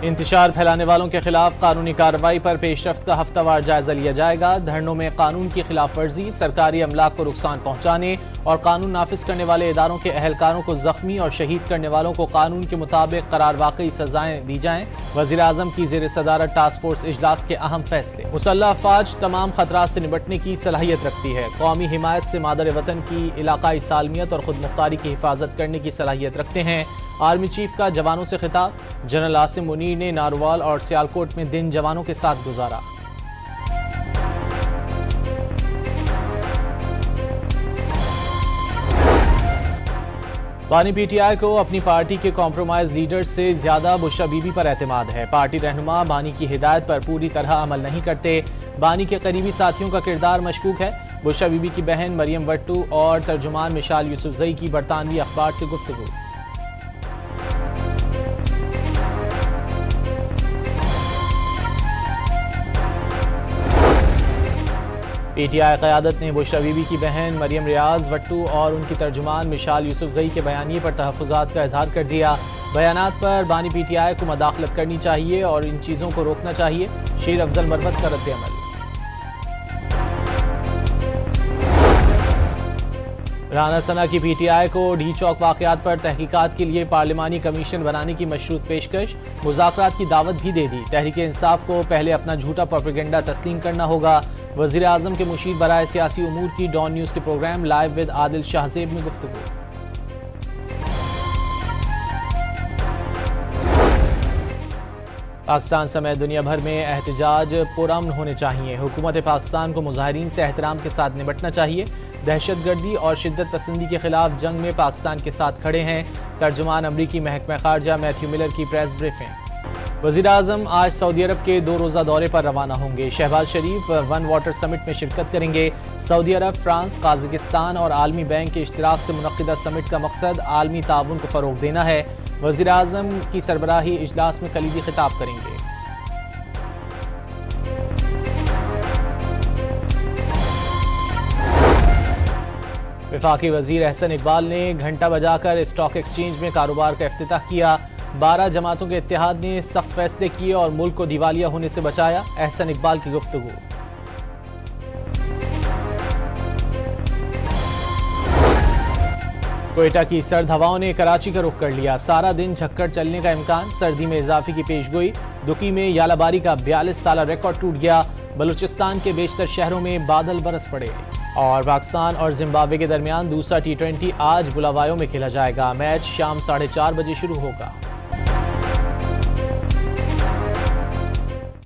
इंतशार फैलाने वालों के खिलाफ कानूनी कार्रवाई पर पेशरफ्त का हफ्तावार जायजा लिया जाएगा। धरनों में कानून की खिलाफ वर्जी, सरकारी अमलाक को नुकसान पहुंचाने और कानून नाफिज करने वाले इदारों के अहलकारों को जख्मी और शहीद करने वालों को कानून के मुताबिक करार वाकई सजाएं दी जाएं। वज़ीर आज़म की ज़ेर सदारत टास्क फोर्स इजलास के अहम फैसले। मुसल्लह अफवाज तमाम खतरात से निपटने की सलाहियत रखती है। कौमी हिमायत से मादर वतन की इलाकाई सालमियत और खुद मुख्तारी की हिफाजत करने की सलाहियत रखते हैं। आर्मी चीफ का जवानों से खिताब। जनरल आसिम मुनीर ने नारवाल और सियालकोट में दिन जवानों के साथ गुजारा। बानी पीटीआई को अपनी पार्टी के कॉम्प्रोमाइज लीडर से ज्यादा बुशरा बीबी पर एतमाद है। पार्टी रहनुमा बानी की हिदायत पर पूरी तरह अमल नहीं करते। बानी के करीबी साथियों का किरदार मशकूक है। बुशरा बीबी की बहन मरियम वट्टू और तर्जुमान मिशाल यूसुफजई की बरतानवी अखबार से गुफ्तगू। पीटीआई क़यादत ने बुशरा बीबी की बहन मरियम रियाज वट्टू और उनकी तर्जुमान मिशाल यूसुफजई के बयानिए पर तहफ़्फ़ुज़ात का इजहार कर दिया। बयानात पर बानी पीटीआई को मदाखलत करनी चाहिए और इन चीज़ों को रोकना चाहिए। शेर अफजल मरवत का रद्द-ए-अमल। राना सना की पीटीआई को डी चौक वाक़यात पर तहकीकात के लिए पार्लिमानी कमीशन बनाने की मशरूत पेशकश। मुज़ाकरात की दावत भी दे दी। तहरीक इंसाफ को पहले अपना झूठा प्रोपेगेंडा तस्लीम करना होगा। वज़ीर आज़म के मुशीर बराए सियासी उमूर की डॉन न्यूज़ के program live with Adil Shahzeb में गुफ्तगू। पाकिस्तान समेत दुनिया भर में एहतजाज पुरअमन होने चाहिए। हुकूमत पाकिस्तान को मुजाहिरीन से एहतराम के साथ निपटना चाहिए। दहशतगर्दी और शिद्दत पसंदी के खिलाफ जंग में पाकिस्तान के साथ खड़े हैं। तर्जुमान अमरीकी महकमा खारजा मैथ्यू मिलर की प्रेस ब्रीफिंग। वज़ीर आज़म आज सऊदी अरब के 2 रोज़ा दौरे पर रवाना होंगे। शहबाज शरीफ वन वाटर समिट में शिरकत करेंगे। सऊदी अरब, फ्रांस, काज़ाकिस्तान और आलमी बैंक के इश्तिराक से मुनक़्क़िदा समिट का मकसद आलमी ताउन को फ़रोग़ देना है। वज़ीर आज़म की सरबराही इजलास में कलीदी खिताब करेंगे। वफाकी वज़ीर अहसन इकबाल ने घंटा बजाकर स्टॉक एक्सचेंज में कारोबार का इफ्तिताह किया। 12 जमातों के इत्तेहाद ने सख्त फैसले किए और मुल्क को दिवालिया होने से बचाया। अहसन इकबाल की गुफ्तगू। कोयटा की सर्द हवाओं ने कराची का रुख कर लिया। सारा दिन झक्कड़ चलने का इम्कान। सर्दी में इजाफे की पेशगोई। दुकी में यालाबारी का 42 साल रिकॉर्ड टूट गया। बलूचिस्तान के बेशतर शहरों में बादल बरस पड़े। और पाकिस्तान और जिम्बाब्वे के दरमियान दूसरा T20 आज बुलावायो में खेला जाएगा। मैच शाम 4:30 बजे शुरू होगा।